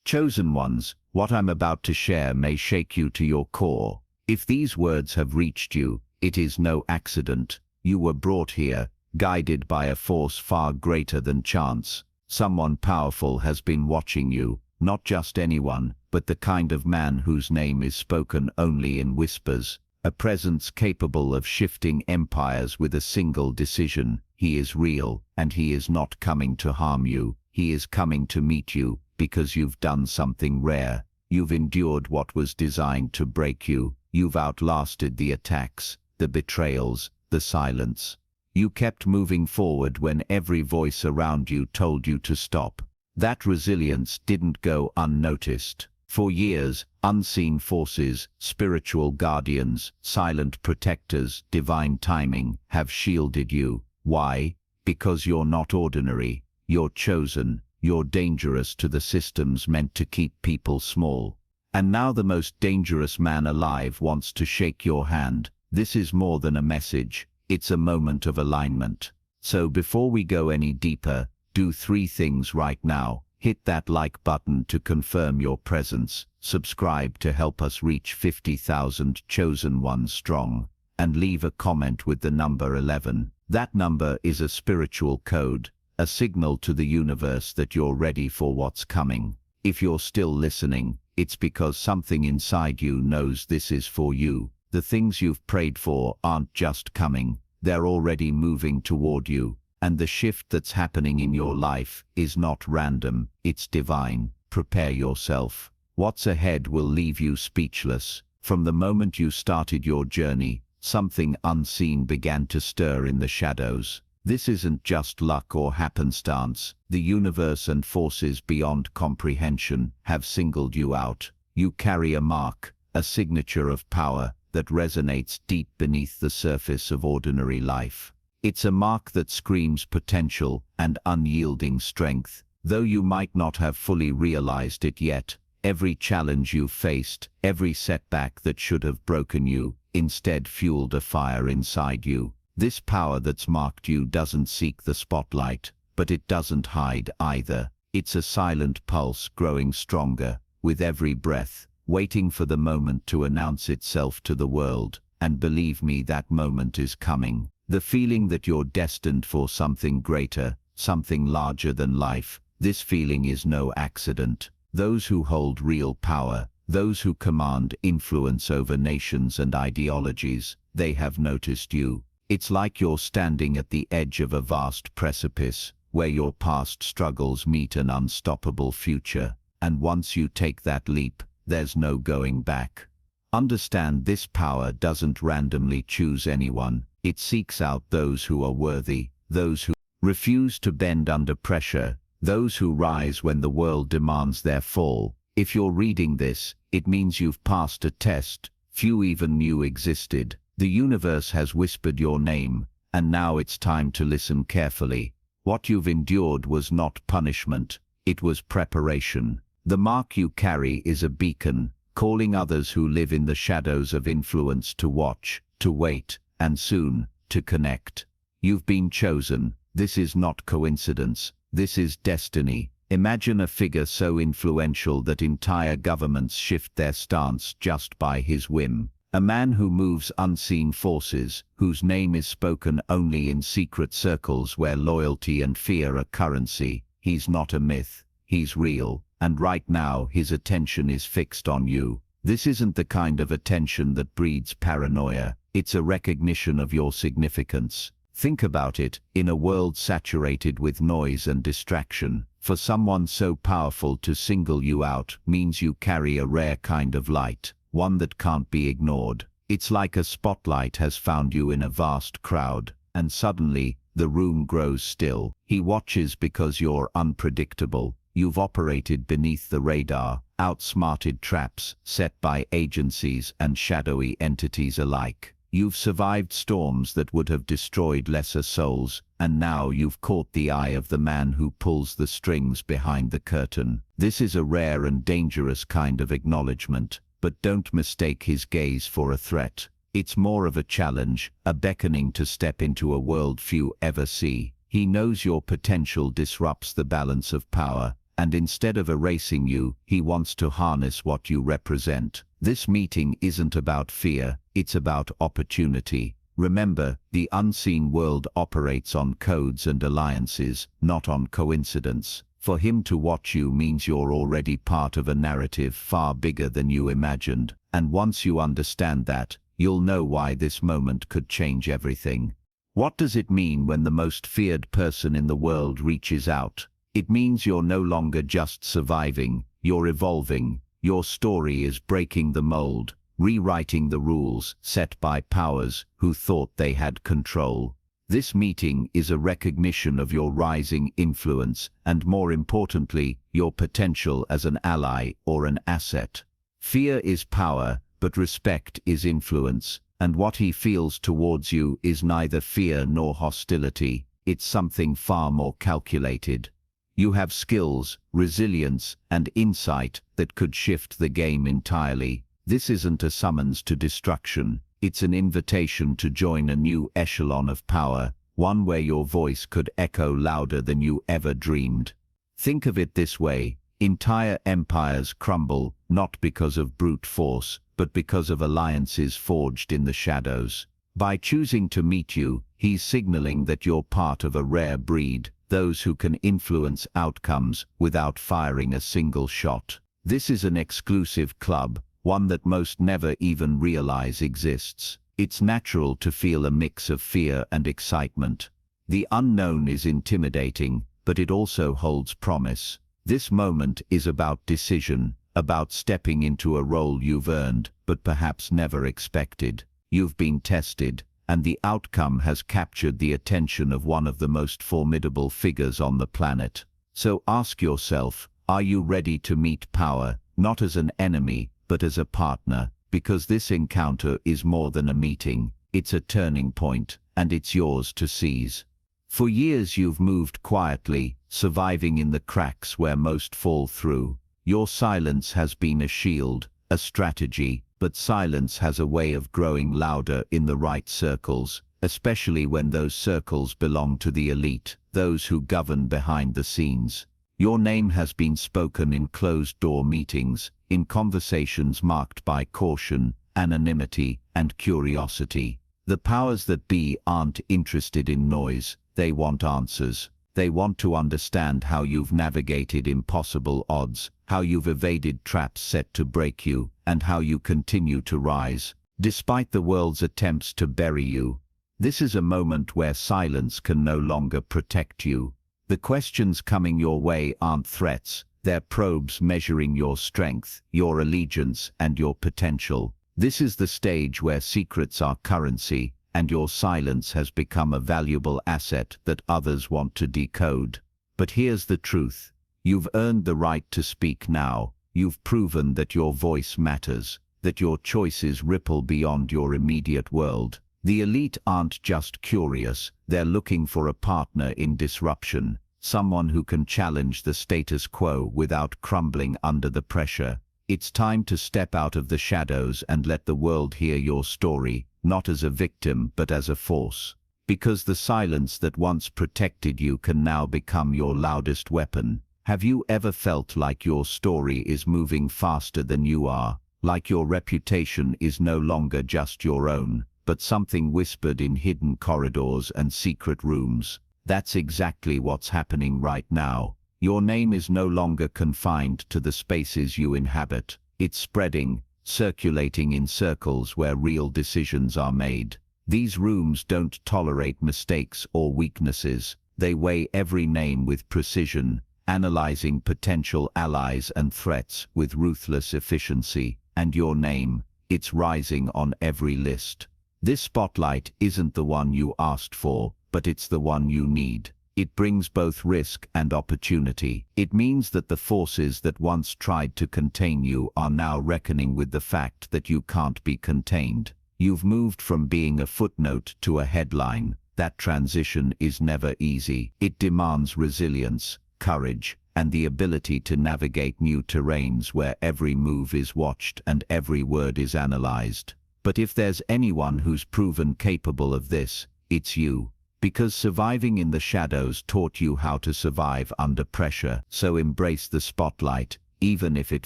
Chosen ones, what I'm about to share may shake you to your core. If these words have reached you, it is no accident. You were brought here, guided by a force far greater than chance. Someone powerful has been watching you, not just anyone, but the kind of man whose name is spoken only in whispers. A presence capable of shifting empires with a single decision. He is real, and he is not coming to harm you. He is coming to meet you, because you've done something rare. You've endured what was designed to break you. You've outlasted the attacks, the betrayals, the silence. You kept moving forward when every voice around you told you to stop. That resilience didn't go unnoticed. For years, unseen forces, spiritual guardians, silent protectors, divine timing, have shielded you. Why? Because you're not ordinary. You're chosen. You're dangerous to the systems meant to keep people small. And now the most dangerous man alive wants to shake your hand. This is more than a message. It's a moment of alignment. So before we go any deeper, do 3 things right now. Hit that like button to confirm your presence. Subscribe to help us reach 50,000 chosen ones strong. And leave a comment with the number 11. That number is a spiritual code, a signal to the universe that you're ready for what's coming. If you're still listening, it's because something inside you knows this is for you. The things you've prayed for aren't just coming, they're already moving toward you. And the shift that's happening in your life is not random, it's divine. Prepare yourself. What's ahead will leave you speechless. From the moment you started your journey, something unseen began to stir in the shadows. This isn't just luck or happenstance. The universe and forces beyond comprehension have singled you out. You carry a mark, a signature of power that resonates deep beneath the surface of ordinary life. It's a mark that screams potential and unyielding strength. Though you might not have fully realized it yet, every challenge you've faced, every setback that should have broken you, instead fueled a fire inside you. This power that's marked you doesn't seek the spotlight, but it doesn't hide either. It's a silent pulse growing stronger, with every breath, waiting for the moment to announce itself to the world. And believe me, that moment is coming. The feeling that you're destined for something greater, something larger than life. This feeling is no accident. Those who hold real power, those who command influence over nations and ideologies, they have noticed you. It's like you're standing at the edge of a vast precipice, where your past struggles meet an unstoppable future. And once you take that leap, there's no going back. Understand, this power doesn't randomly choose anyone. It seeks out those who are worthy, those who refuse to bend under pressure, those who rise when the world demands their fall. If you're reading this, it means you've passed a test few even knew existed. The universe has whispered your name, and now it's time to listen carefully. What you've endured was not punishment, it was preparation. The mark you carry is a beacon, calling others who live in the shadows of influence to watch, to wait, and soon, to connect. You've been chosen. This is not coincidence. This is destiny. Imagine a figure so influential that entire governments shift their stance just by his whim. A man who moves unseen forces, whose name is spoken only in secret circles where loyalty and fear are currency. He's not a myth. He's real. And right now, his attention is fixed on you. This isn't the kind of attention that breeds paranoia. It's a recognition of your significance. Think about it, in a world saturated with noise and distraction, for someone so powerful to single you out means you carry a rare kind of light, one that can't be ignored. It's like a spotlight has found you in a vast crowd, and suddenly, the room grows still. He watches because you're unpredictable. You've operated beneath the radar, outsmarted traps set by agencies and shadowy entities alike. You've survived storms that would have destroyed lesser souls, and now you've caught the eye of the man who pulls the strings behind the curtain. This is a rare and dangerous kind of acknowledgement, but don't mistake his gaze for a threat. It's more of a challenge, a beckoning to step into a world few ever see. He knows your potential disrupts the balance of power, and instead of erasing you, he wants to harness what you represent. This meeting isn't about fear, it's about opportunity. Remember, the unseen world operates on codes and alliances, not on coincidence. For him to watch you means you're already part of a narrative far bigger than you imagined. And once you understand that, you'll know why this moment could change everything. What does it mean when the most feared person in the world reaches out? It means you're no longer just surviving, you're evolving. Your story is breaking the mold, rewriting the rules set by powers who thought they had control. This meeting is a recognition of your rising influence and, more importantly, your potential as an ally or an asset. Fear is power, but respect is influence, and what he feels towards you is neither fear nor hostility. It's something far more calculated. You have skills, resilience, and insight that could shift the game entirely. This isn't a summons to destruction. It's an invitation to join a new echelon of power, one where your voice could echo louder than you ever dreamed. Think of it this way: entire empires crumble, not because of brute force, but because of alliances forged in the shadows. By choosing to meet you, he's signaling that you're part of a rare breed, those who can influence outcomes without firing a single shot. This is an exclusive club, one that most never even realize exists. It's natural to feel a mix of fear and excitement. The unknown is intimidating, but it also holds promise. This moment is about decision, about stepping into a role you've earned, but perhaps never expected. You've been tested, and the outcome has captured the attention of one of the most formidable figures on the planet. So ask yourself, are you ready to meet power, not as an enemy, but as a partner? Because this encounter is more than a meeting, it's a turning point, and it's yours to seize. For years you've moved quietly, surviving in the cracks where most fall through. Your silence has been a shield, a strategy, but silence has a way of growing louder in the right circles, especially when those circles belong to the elite, those who govern behind the scenes. Your name has been spoken in closed-door meetings, in conversations marked by caution, anonymity, and curiosity. The powers that be aren't interested in noise, they want answers. They want to understand how you've navigated impossible odds, how you've evaded traps set to break you, and how you continue to rise, despite the world's attempts to bury you. This is a moment where silence can no longer protect you. The questions coming your way aren't threats, they're probes measuring your strength, your allegiance, and your potential. This is the stage where secrets are currency, and your silence has become a valuable asset that others want to decode. But here's the truth. You've earned the right to speak now. You've proven that your voice matters, that your choices ripple beyond your immediate world. The elite aren't just curious, they're looking for a partner in disruption, someone who can challenge the status quo without crumbling under the pressure. It's time to step out of the shadows and let the world hear your story, not as a victim but as a force. Because the silence that once protected you can now become your loudest weapon. Have you ever felt like your story is moving faster than you are, like your reputation is no longer just your own, but something whispered in hidden corridors and secret rooms? That's exactly what's happening right now. Your name is no longer confined to the spaces you inhabit. It's spreading, circulating in circles where real decisions are made. These rooms don't tolerate mistakes or weaknesses. They weigh every name with precision, analyzing potential allies and threats with ruthless efficiency. And your name, it's rising on every list. This spotlight isn't the one you asked for, but it's the one you need. It brings both risk and opportunity. It means that the forces that once tried to contain you are now reckoning with the fact that you can't be contained. You've moved from being a footnote to a headline. That transition is never easy. It demands resilience, courage, and the ability to navigate new terrains where every move is watched and every word is analyzed. But if there's anyone who's proven capable of this, it's you. Because surviving in the shadows taught you how to survive under pressure. So embrace the spotlight, even if it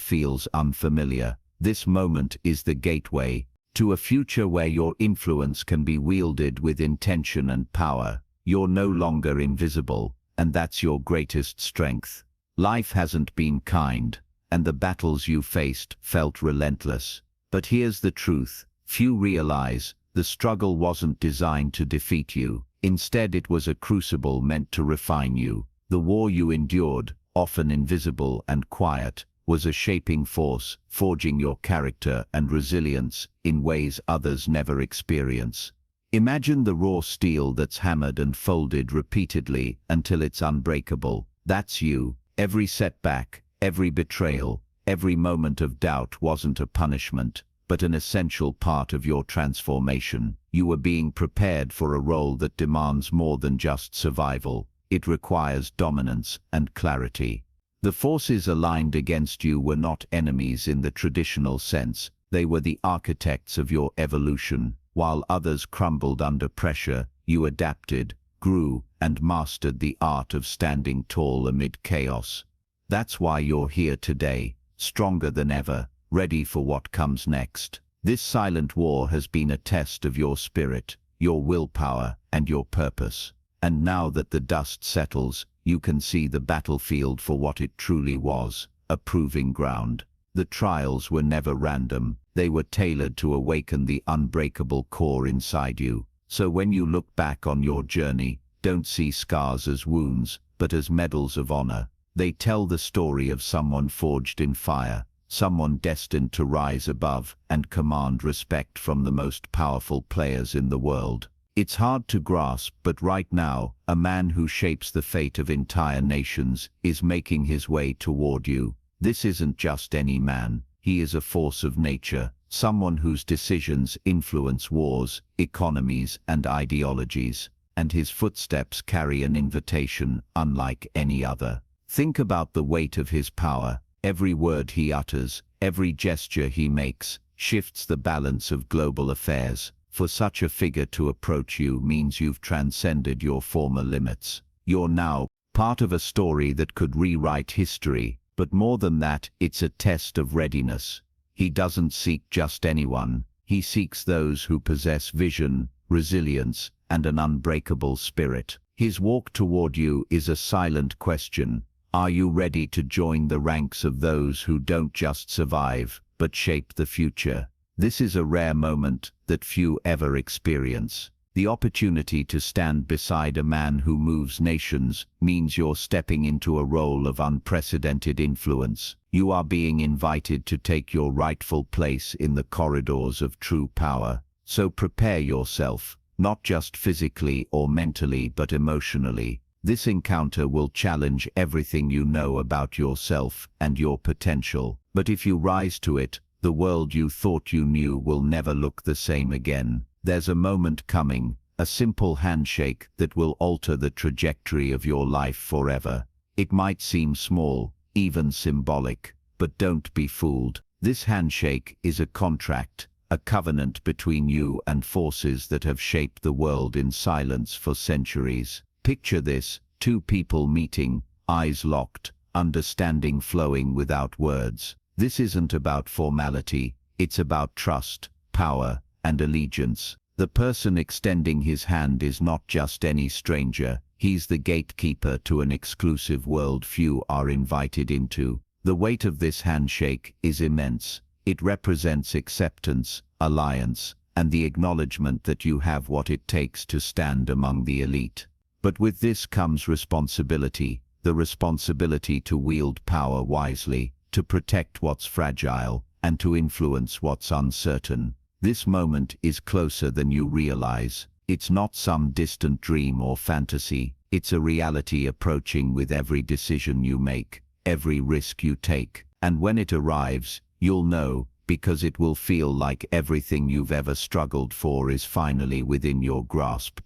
feels unfamiliar. This moment is the gateway to a future where your influence can be wielded with intention and power. You're no longer invisible, and that's your greatest strength. Life hasn't been kind, and the battles you faced felt relentless. But here's the truth: few realize the struggle wasn't designed to defeat you. Instead, it was a crucible meant to refine you. The war you endured, often invisible and quiet, was a shaping force, forging your character and resilience in ways others never experience. Imagine the raw steel that's hammered and folded repeatedly until it's unbreakable. That's you. Every setback, every betrayal, every moment of doubt wasn't a punishment, but an essential part of your transformation. You were being prepared for a role that demands more than just survival. It requires dominance and clarity. The forces aligned against you were not enemies in the traditional sense. They were the architects of your evolution. While others crumbled under pressure, you adapted, grew, and mastered the art of standing tall amid chaos. That's why you're here today, stronger than ever, ready for what comes next. This silent war has been a test of your spirit, your willpower, and your purpose. And now that the dust settles, you can see the battlefield for what it truly was, a proving ground. The trials were never random. They were tailored to awaken the unbreakable core inside you. So when you look back on your journey, don't see scars as wounds, but as medals of honor. They tell the story of someone forged in fire, someone destined to rise above and command respect from the most powerful players in the world. It's hard to grasp, but right now, a man who shapes the fate of entire nations is making his way toward you. This isn't just any man. He is a force of nature, someone whose decisions influence wars, economies, and ideologies. And his footsteps carry an invitation unlike any other. Think about the weight of his power. Every word he utters, every gesture he makes, shifts the balance of global affairs. For such a figure to approach you means you've transcended your former limits. You're now part of a story that could rewrite history, but more than that, it's a test of readiness. He doesn't seek just anyone. He seeks those who possess vision, resilience, and an unbreakable spirit. His walk toward you is a silent question. Are you ready to join the ranks of those who don't just survive, but shape the future? This is a rare moment that few ever experience. The opportunity to stand beside a man who moves nations means you're stepping into a role of unprecedented influence. You are being invited to take your rightful place in the corridors of true power. So prepare yourself, not just physically or mentally, but emotionally. This encounter will challenge everything you know about yourself and your potential. But if you rise to it, the world you thought you knew will never look the same again. There's a moment coming, a simple handshake that will alter the trajectory of your life forever. It might seem small, even symbolic, but don't be fooled. This handshake is a contract, a covenant between you and forces that have shaped the world in silence for centuries. Picture this: two people meeting, eyes locked, understanding flowing without words. This isn't about formality, it's about trust, power, and allegiance. The person extending his hand is not just any stranger. He's the gatekeeper to an exclusive world few are invited into. The weight of this handshake is immense. It represents acceptance, alliance, and the acknowledgement that you have what it takes to stand among the elite. But with this comes responsibility, the responsibility to wield power wisely, to protect what's fragile, and to influence what's uncertain. This moment is closer than you realize. It's not some distant dream or fantasy. It's a reality approaching with every decision you make, every risk you take. And when it arrives, you'll know, because it will feel like everything you've ever struggled for is finally within your grasp.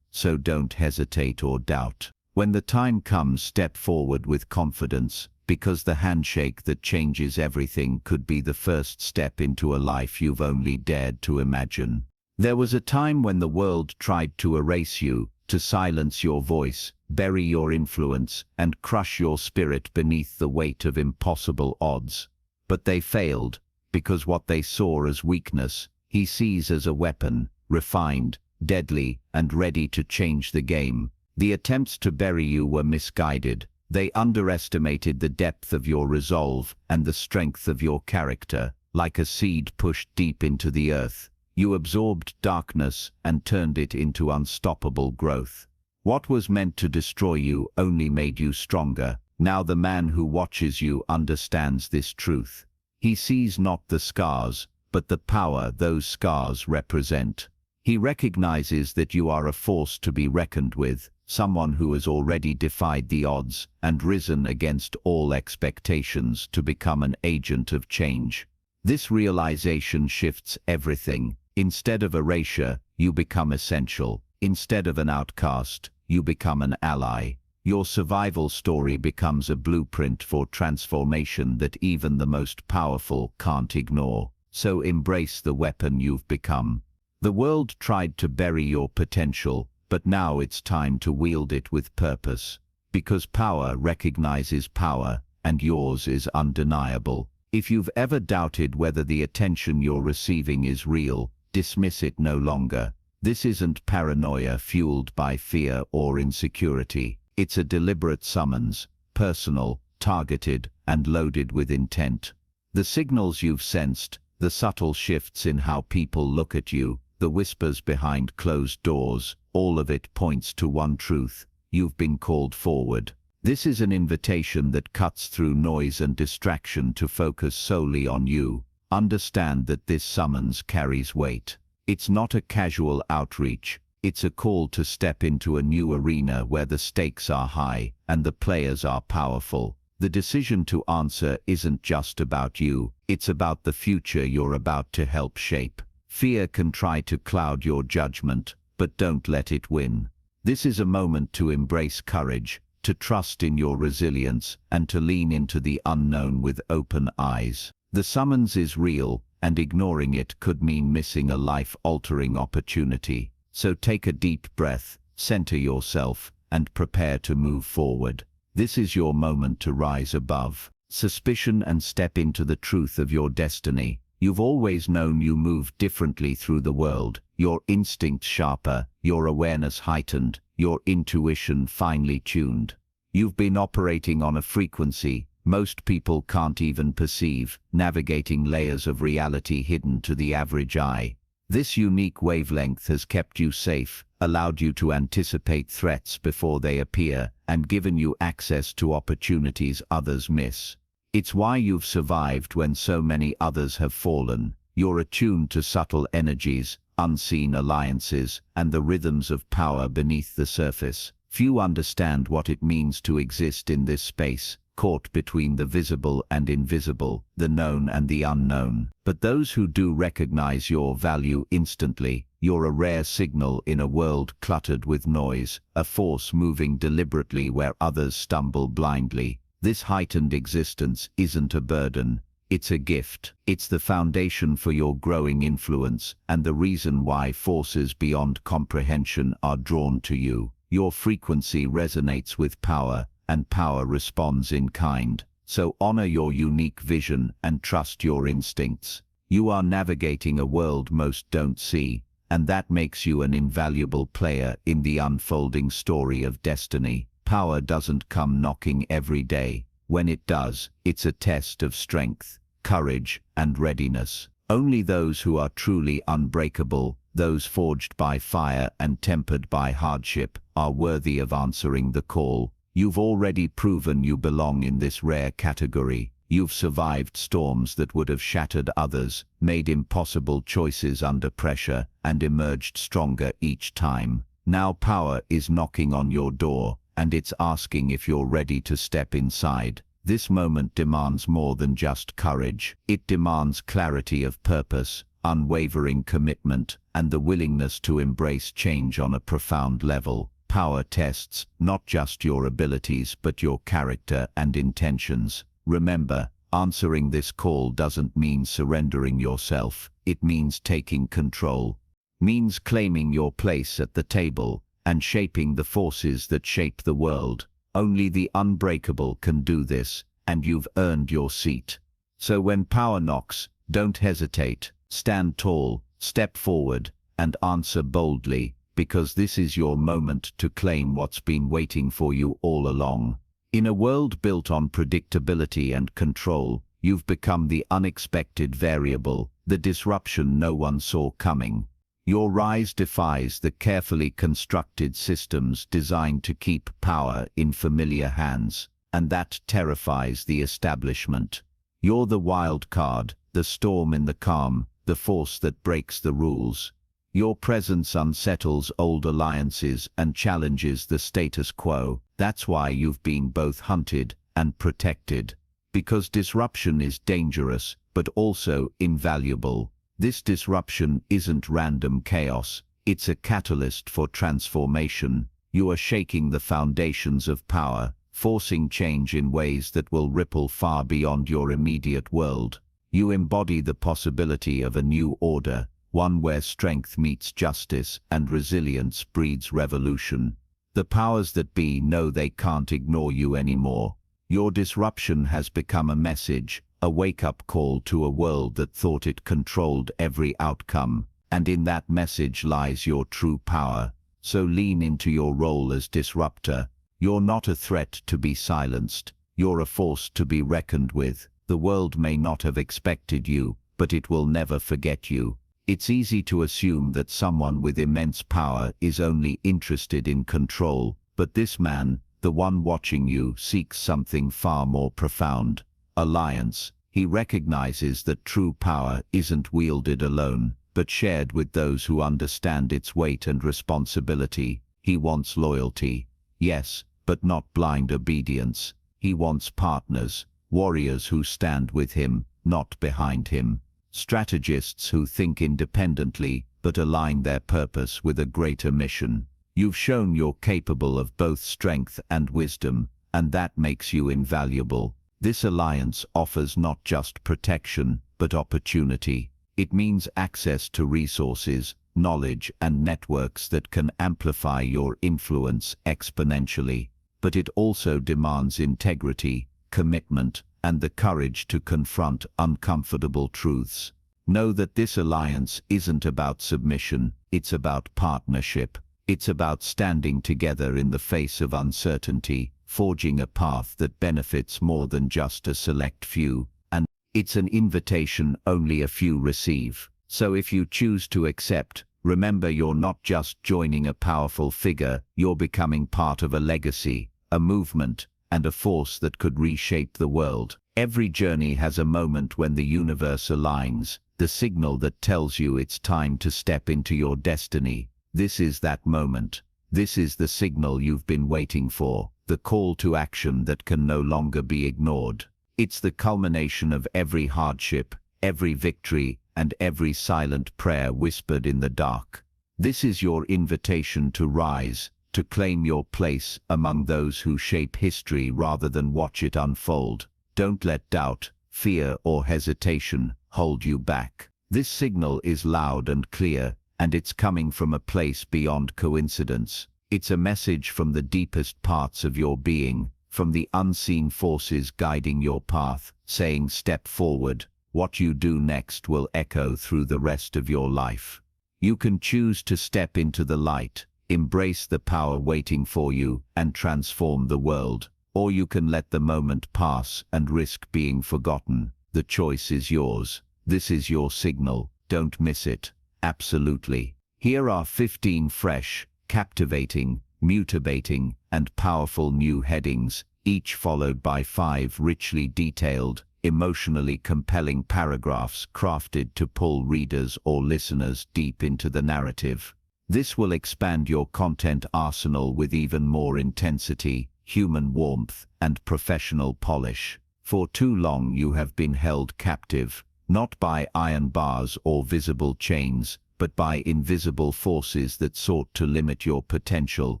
So don't hesitate or doubt. When the time comes, step forward with confidence, because the handshake that changes everything could be the first step into a life you've only dared to imagine. There was a time when the world tried to erase you, to silence your voice, bury your influence, and crush your spirit beneath the weight of impossible odds. But they failed, because what they saw as weakness, he sees as a weapon, refined, deadly, and ready to change the game. The attempts to bury you were misguided. They underestimated the depth of your resolve and the strength of your character. Like a seed pushed deep into the earth, you absorbed darkness and turned it into unstoppable growth. What was meant to destroy you only made you stronger. Now the man who watches you understands this truth. He sees not the scars, but the power those scars represent. He recognizes that you are a force to be reckoned with, someone who has already defied the odds and risen against all expectations to become an agent of change. This realization shifts everything. Instead of erasure, you become essential. Instead of an outcast, you become an ally. Your survival story becomes a blueprint for transformation that even the most powerful can't ignore. So embrace the weapon you've become. The world tried to bury your potential, but now it's time to wield it with purpose. Because power recognizes power, and yours is undeniable. If you've ever doubted whether the attention you're receiving is real, dismiss it no longer. This isn't paranoia fueled by fear or insecurity. It's a deliberate summons, personal, targeted, and loaded with intent. The signals you've sensed, the subtle shifts in how people look at you, the whispers behind closed doors, all of it points to one truth: you've been called forward. This is an invitation that cuts through noise and distraction to focus solely on you. Understand that this summons carries weight. It's not a casual outreach. It's a call to step into a new arena where the stakes are high and the players are powerful. The decision to answer isn't just about you, it's about the future you're about to help shape. Fear can try to cloud your judgment, but don't let it win. This is a moment to embrace courage, to trust in your resilience, and to lean into the unknown with open eyes. The summons is real, and ignoring it could mean missing a life-altering opportunity. So take a deep breath, center yourself, and prepare to move forward. This is your moment to rise above suspicion and step into the truth of your destiny. You've always known you move differently through the world, your instincts sharper, your awareness heightened, your intuition finely tuned. You've been operating on a frequency most people can't even perceive, navigating layers of reality hidden to the average eye. This unique wavelength has kept you safe, allowed you to anticipate threats before they appear, and given you access to opportunities others miss. It's why you've survived when so many others have fallen. You're attuned to subtle energies, unseen alliances, and the rhythms of power beneath the surface. Few understand what it means to exist in this space, caught between the visible and invisible, the known and the unknown. But those who do recognize your value instantly. You're a rare signal in a world cluttered with noise, a force moving deliberately where others stumble blindly. This heightened existence isn't a burden, it's a gift. It's the foundation for your growing influence, and the reason why forces beyond comprehension are drawn to you. Your frequency resonates with power, and power responds in kind. So honor your unique vision and trust your instincts. You are navigating a world most don't see, and that makes you an invaluable player in the unfolding story of destiny. Power doesn't come knocking every day. When it does, it's a test of strength, courage, and readiness. Only those who are truly unbreakable, those forged by fire and tempered by hardship, are worthy of answering the call. You've already proven you belong in this rare category. You've survived storms that would have shattered others, made impossible choices under pressure, and emerged stronger each time. Now power is knocking on your door, and it's asking if you're ready to step inside. This moment demands more than just courage. It demands clarity of purpose, unwavering commitment, and the willingness to embrace change on a profound level. Power tests not just your abilities but your character and intentions. Remember, answering this call doesn't mean surrendering yourself. It means taking control. Means claiming your place at the table and shaping the forces that shape the world. Only the unbreakable can do this, and you've earned your seat. So when power knocks, don't hesitate. Stand tall, step forward, and answer boldly, because this is your moment to claim what's been waiting for you all along. In a world built on predictability and control, you've become the unexpected variable, the disruption no one saw coming. Your rise defies the carefully constructed systems designed to keep power in familiar hands, and that terrifies the establishment. You're the wild card, the storm in the calm, the force that breaks the rules. Your presence unsettles old alliances and challenges the status quo. That's why you've been both hunted and protected. Because disruption is dangerous, but also invaluable. This disruption isn't random chaos, it's a catalyst for transformation. You are shaking the foundations of power, forcing change in ways that will ripple far beyond your immediate world. You embody the possibility of a new order, one where strength meets justice and resilience breeds revolution. The powers that be know they can't ignore you anymore. Your disruption has become a message, a wake-up call to a world that thought it controlled every outcome, and in that message lies your true power. So lean into your role as disruptor. You're not a threat to be silenced, you're a force to be reckoned with. The world may not have expected you, but it will never forget you. It's easy to assume that someone with immense power is only interested in control, but this man, the one watching you, seeks something far more profound. Alliance. He recognizes that true power isn't wielded alone, but shared with those who understand its weight and responsibility. He wants loyalty. Yes, but not blind obedience. He wants partners, warriors who stand with him, not behind him. Strategists who think independently, but align their purpose with a greater mission. You've shown you're capable of both strength and wisdom, and that makes you invaluable. This alliance offers not just protection, but opportunity. It means access to resources, knowledge, and networks that can amplify your influence exponentially. But it also demands integrity, commitment, and the courage to confront uncomfortable truths. Know that this alliance isn't about submission, it's about partnership. It's about standing together in the face of uncertainty, forging a path that benefits more than just a select few. And it's an invitation only a few receive. So if you choose to accept, remember you're not just joining a powerful figure, you're becoming part of a legacy, a movement, and a force that could reshape the world. Every journey has a moment when the universe aligns, the signal that tells you it's time to step into your destiny. This is that moment. This is the signal you've been waiting for, the call to action that can no longer be ignored. It's the culmination of every hardship, every victory, and every silent prayer whispered in the dark. This is your invitation to rise, to claim your place among those who shape history rather than watch it unfold. Don't let doubt, fear, or hesitation hold you back. This signal is loud and clear, and it's coming from a place beyond coincidence. It's a message from the deepest parts of your being, from the unseen forces guiding your path, saying step forward. What you do next will echo through the rest of your life. You can choose to step into the light, embrace the power waiting for you, and transform the world. Or you can let the moment pass and risk being forgotten. The choice is yours. This is your signal. Don't miss it. Absolutely. Here are 15 fresh, captivating, mutabating, and powerful new headings, each followed by 5 richly detailed, emotionally compelling paragraphs crafted to pull readers or listeners deep into the narrative. This will expand your content arsenal with even more intensity, human warmth, and professional polish. For too long you have been held captive, not by iron bars or visible chains, but by invisible forces that sought to limit your potential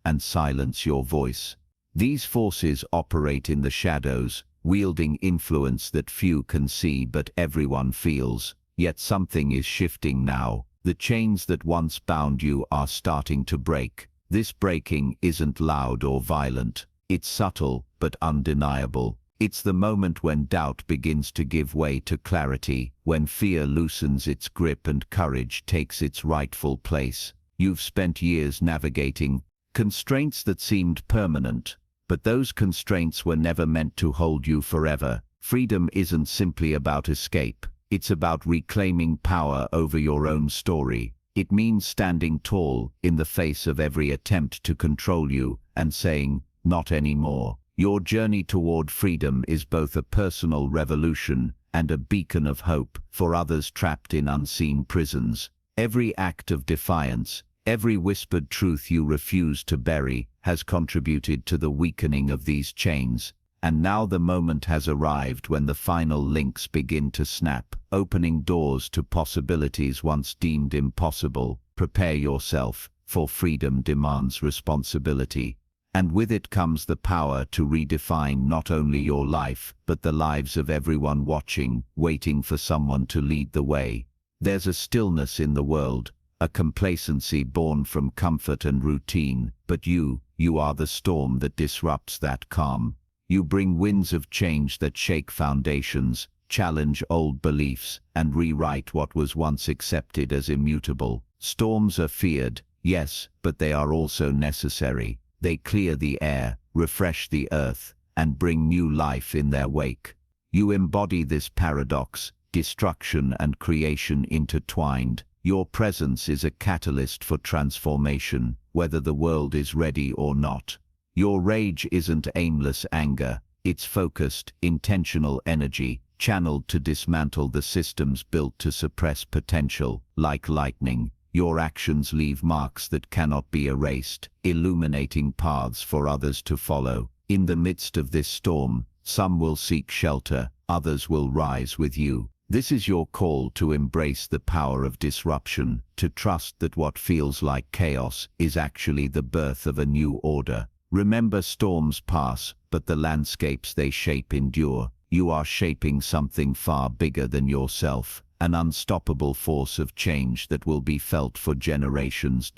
and silence your voice. These forces operate in the shadows, wielding influence that few can see but everyone feels. Yet something is shifting now. The chains that once bound you are starting to break. This breaking isn't loud or violent. It's subtle but undeniable. It's the moment when doubt begins to give way to clarity, when fear loosens its grip and courage takes its rightful place. You've spent years navigating constraints that seemed permanent, but those constraints were never meant to hold you forever. Freedom isn't simply about escape. It's about reclaiming power over your own story. It means standing tall in the face of every attempt to control you and saying, "Not anymore." Your journey toward freedom is both a personal revolution and a beacon of hope for others trapped in unseen prisons. Every act of defiance, every whispered truth you refuse to bury, has contributed to the weakening of these chains. And now the moment has arrived when the final links begin to snap, opening doors to possibilities once deemed impossible. Prepare yourself, for freedom demands responsibility. And with it comes the power to redefine not only your life, but the lives of everyone watching, waiting for someone to lead the way. There's a stillness in the world, a complacency born from comfort and routine, but you are the storm that disrupts that calm. You bring winds of change that shake foundations, challenge old beliefs, and rewrite what was once accepted as immutable. Storms are feared, yes, but they are also necessary. They clear the air, refresh the earth, and bring new life in their wake. You embody this paradox, destruction and creation intertwined. Your presence is a catalyst for transformation, whether the world is ready or not. Your rage isn't aimless anger, it's focused, intentional energy, channeled to dismantle the systems built to suppress potential. Like lightning, your actions leave marks that cannot be erased, illuminating paths for others to follow. In the midst of this storm, some will seek shelter, others will rise with you. This is your call to embrace the power of disruption, to trust that what feels like chaos is actually the birth of a new order. Remember, storms pass, but the landscapes they shape endure. You are shaping something far bigger than yourself, an unstoppable force of change that will be felt for generations.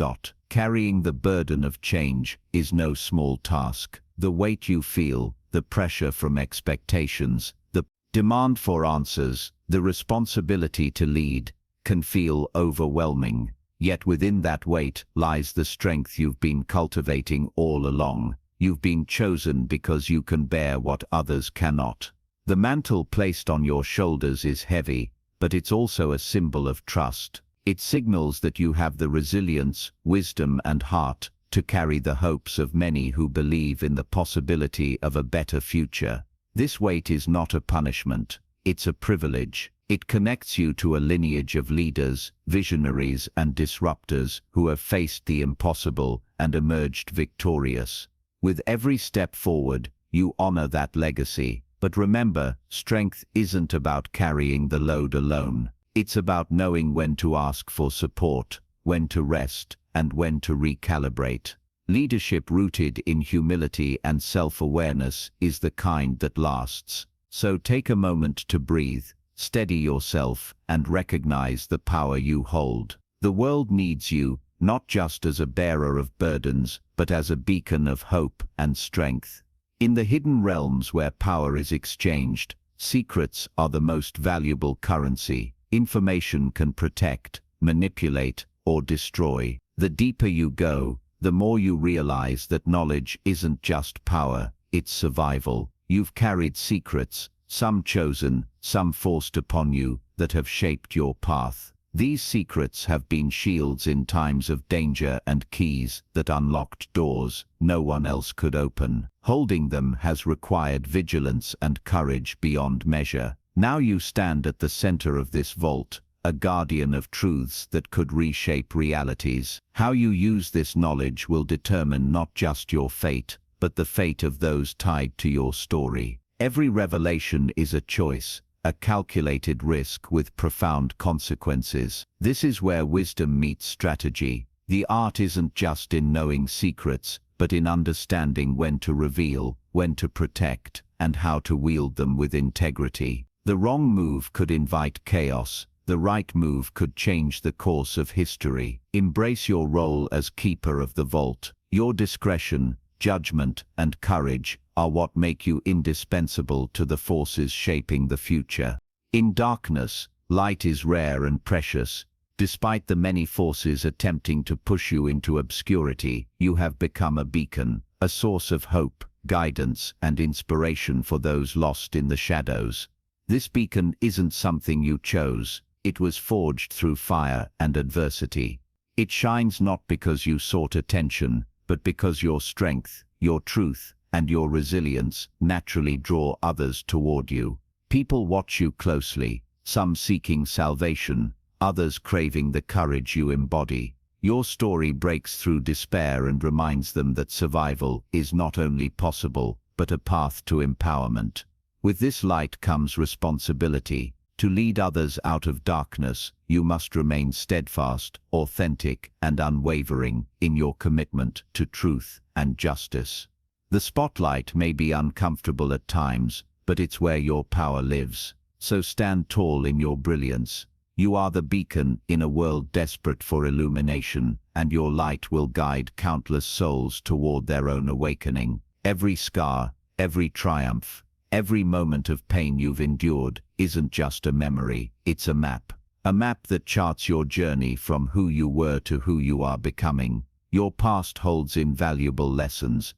Carrying the burden of change is no small task. The weight you feel, the pressure from expectations, the demand for answers, the responsibility to lead, can feel overwhelming. Yet within that weight lies the strength you've been cultivating all along. You've been chosen because you can bear what others cannot. The mantle placed on your shoulders is heavy, but it's also a symbol of trust. It signals that you have the resilience, wisdom, and heart to carry the hopes of many who believe in the possibility of a better future. This weight is not a punishment, it's a privilege. It connects you to a lineage of leaders, visionaries, and disruptors who have faced the impossible and emerged victorious. With every step forward, you honor that legacy. But remember, strength isn't about carrying the load alone. It's about knowing when to ask for support, when to rest, and when to recalibrate. Leadership rooted in humility and self-awareness is the kind that lasts. So take a moment to breathe. Steady yourself and recognize the power you hold. The world needs you, not just as a bearer of burdens, but as a beacon of hope and strength. In the hidden realms where power is exchanged, secrets are the most valuable currency. Information can protect, manipulate, or destroy. The deeper you go, the more you realize that knowledge isn't just power, it's survival. You've carried secrets, some chosen, some forced upon you, that have shaped your path. These secrets have been shields in times of danger and keys that unlocked doors no one else could open. Holding them has required vigilance and courage beyond measure. Now you stand at the center of this vault, a guardian of truths that could reshape realities. How you use this knowledge will determine not just your fate, but the fate of those tied to your story. Every revelation is a choice, a calculated risk with profound consequences. This is where wisdom meets strategy. The art isn't just in knowing secrets, but in understanding when to reveal, when to protect, and how to wield them with integrity. The wrong move could invite chaos. The right move could change the course of history. Embrace your role as keeper of the vault. Your discretion, judgment, and courage are what make you indispensable to the forces shaping the future. In darkness, light is rare and precious. Despite the many forces attempting to push you into obscurity, you have become a beacon, a source of hope, guidance, and inspiration for those lost in the shadows. This beacon isn't something you chose. It was forged through fire and adversity. It shines not because you sought attention, but because your strength, your truth, and your resilience naturally draw others toward you. People watch you closely, some seeking salvation, others craving the courage you embody. Your story breaks through despair and reminds them that survival is not only possible, but a path to empowerment. With this light comes responsibility. To lead others out of darkness, you must remain steadfast, authentic, and unwavering in your commitment to truth and justice. The spotlight may be uncomfortable at times, but it's where your power lives. So stand tall in your brilliance. You are the beacon in a world desperate for illumination, and your light will guide countless souls toward their own awakening. Every scar, every triumph, every moment of pain you've endured isn't just a memory, it's a map. A map that charts your journey from who you were to who you are becoming. Your past holds invaluable lessons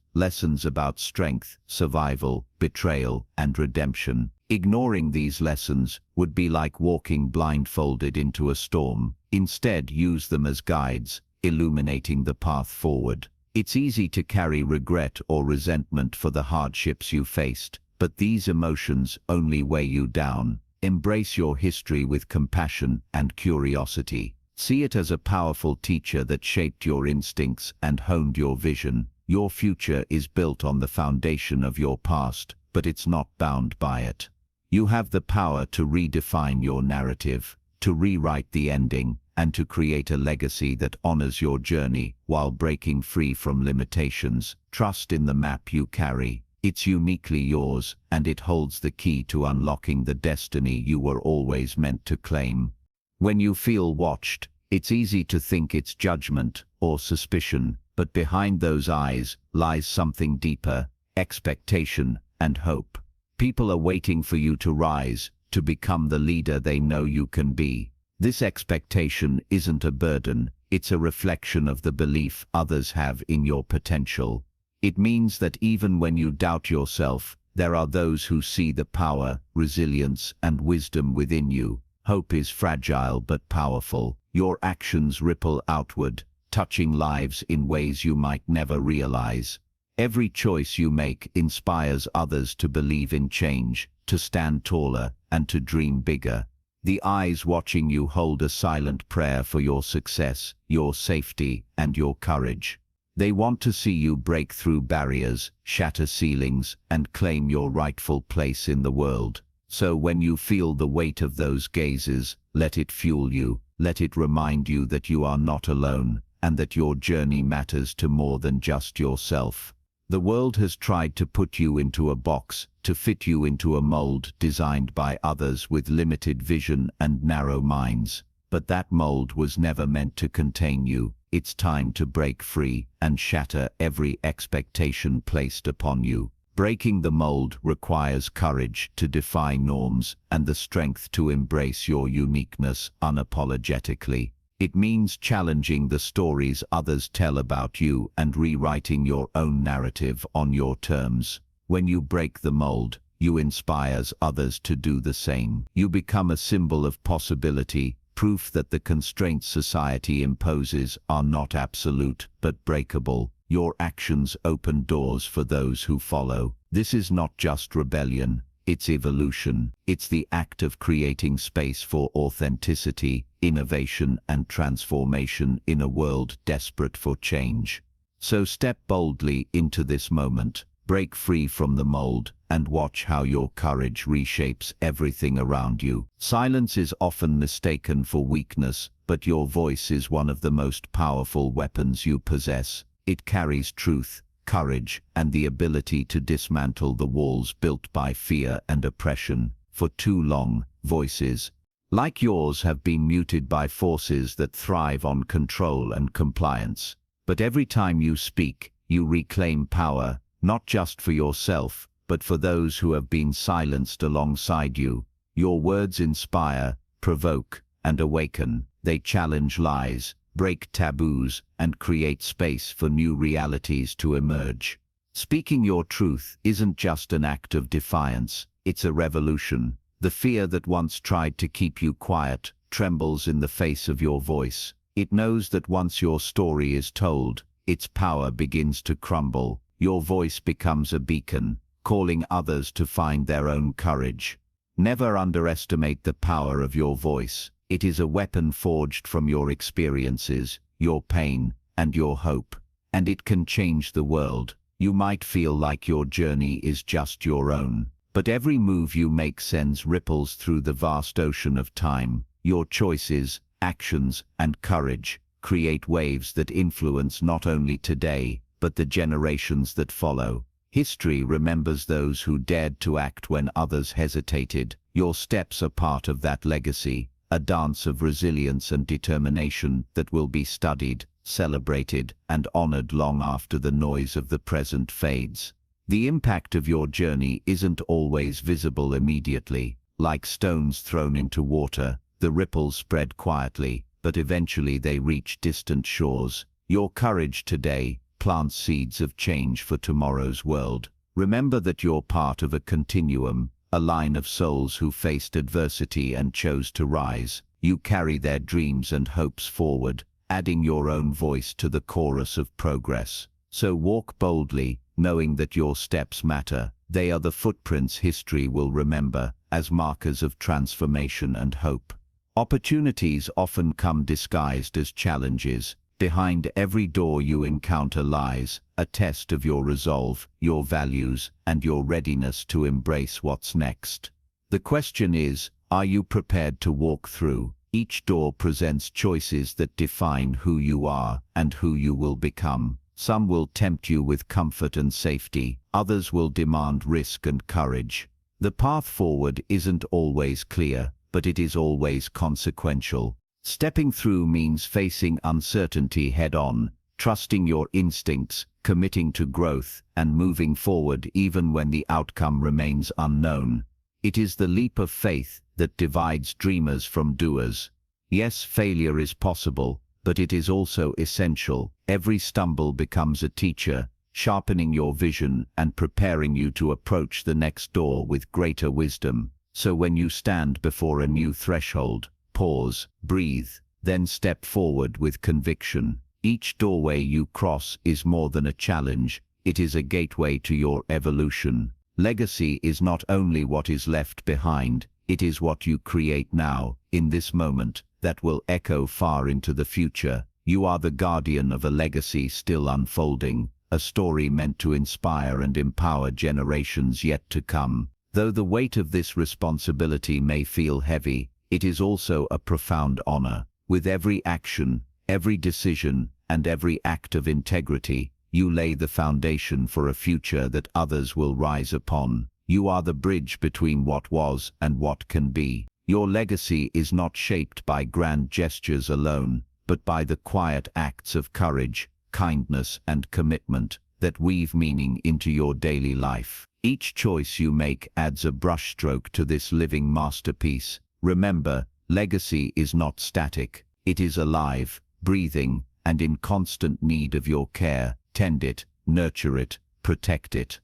about strength, survival, betrayal, and redemption. Ignoring these lessons would be like walking blindfolded into a storm. Instead, use them as guides, illuminating the path forward. It's easy to carry regret or resentment for the hardships you faced, but these emotions only weigh you down. Embrace your history with compassion and curiosity. See it as a powerful teacher that shaped your instincts and honed your vision. Your future is built on the foundation of your past, but it's not bound by it. You have the power to redefine your narrative, to rewrite the ending, and to create a legacy that honors your journey while breaking free from limitations. Trust in the map you carry. It's uniquely yours, and it holds the key to unlocking the destiny you were always meant to claim. When you feel watched, it's easy to think it's judgment or suspicion, but behind those eyes lies something deeper: expectation and hope. People are waiting for you to rise, to become the leader they know you can be. This expectation isn't a burden, it's a reflection of the belief others have in your potential. It means that even when you doubt yourself, there are those who see the power, resilience, and wisdom within you. Hope is fragile but powerful. Your actions ripple outward, touching lives in ways you might never realize. Every choice you make inspires others to believe in change, to stand taller, and to dream bigger. The eyes watching you hold a silent prayer for your success, your safety, and your courage. They want to see you break through barriers, shatter ceilings, and claim your rightful place in the world. So when you feel the weight of those gazes, let it fuel you. Let it remind you that you are not alone, and that your journey matters to more than just yourself. The world has tried to put you into a box, to fit you into a mold designed by others with limited vision and narrow minds. But that mold was never meant to contain you. It's time to break free and shatter every expectation placed upon you. Breaking the mold requires courage to defy norms and the strength to embrace your uniqueness unapologetically. It means challenging the stories others tell about you and rewriting your own narrative on your terms. When you break the mold, you inspire others to do the same. You become a symbol of possibility, proof that the constraints society imposes are not absolute but breakable. Your actions open doors for those who follow. This is not just rebellion, it's evolution. It's the act of creating space for authenticity, innovation, and transformation in a world desperate for change. So step boldly into this moment, break free from the mold, and watch how your courage reshapes everything around you. Silence is often mistaken for weakness, but your voice is one of the most powerful weapons you possess. It carries truth, courage, and the ability to dismantle the walls built by fear and oppression. For too long, voices like yours have been muted by forces that thrive on control and compliance. But every time you speak, you reclaim power, not just for yourself, but for those who have been silenced alongside you. Your words inspire, provoke, and awaken. They challenge lies, break taboos, and create space for new realities to emerge. Speaking your truth isn't just an act of defiance, it's a revolution. The fear that once tried to keep you quiet trembles in the face of your voice. It knows that once your story is told, its power begins to crumble. Your voice becomes a beacon, calling others to find their own courage. Never underestimate the power of your voice. It is a weapon forged from your experiences, your pain, and your hope. And it can change the world. You might feel like your journey is just your own, but every move you make sends ripples through the vast ocean of time. Your choices, actions, and courage create waves that influence not only today, but the generations that follow. History remembers those who dared to act when others hesitated. Your steps are part of that legacy, a dance of resilience and determination that will be studied, celebrated, and honored long after the noise of the present fades. The impact of your journey isn't always visible immediately. Like stones thrown into water, the ripples spread quietly, but eventually they reach distant shores. Your courage today plants seeds of change for tomorrow's world. Remember that you're part of a continuum, a line of souls who faced adversity and chose to rise. You carry their dreams and hopes forward, adding your own voice to the chorus of progress. So walk boldly, knowing that your steps matter. They are the footprints history will remember as markers of transformation and hope. Opportunities often come disguised as challenges. Behind every door you encounter lies a test of your resolve, your values, and your readiness to embrace what's next. The question is, are you prepared to walk through? Each door presents choices that define who you are and who you will become. Some will tempt you with comfort and safety, others will demand risk and courage. The path forward isn't always clear, but it is always consequential. Stepping through means facing uncertainty head-on, trusting your instincts, committing to growth, and moving forward even when the outcome remains unknown. It is the leap of faith that divides dreamers from doers. Yes, failure is possible, but it is also essential. Every stumble becomes a teacher, sharpening your vision and preparing you to approach the next door with greater wisdom. So when you stand before a new threshold, pause, breathe, then step forward with conviction. Each doorway you cross is more than a challenge, it is a gateway to your evolution. Legacy is not only what is left behind, it is what you create now, in this moment, that will echo far into the future. You are the guardian of a legacy still unfolding, a story meant to inspire and empower generations yet to come. Though the weight of this responsibility may feel heavy, it is also a profound honor. With every action, every decision, and every act of integrity, you lay the foundation for a future that others will rise upon. You are the bridge between what was and what can be. Your legacy is not shaped by grand gestures alone, but by the quiet acts of courage, kindness, and commitment that weave meaning into your daily life. Each choice you make adds a brushstroke to this living masterpiece. Remember, legacy is not static. It is alive, breathing, and in constant need of your care. Tend it, nurture it, protect it.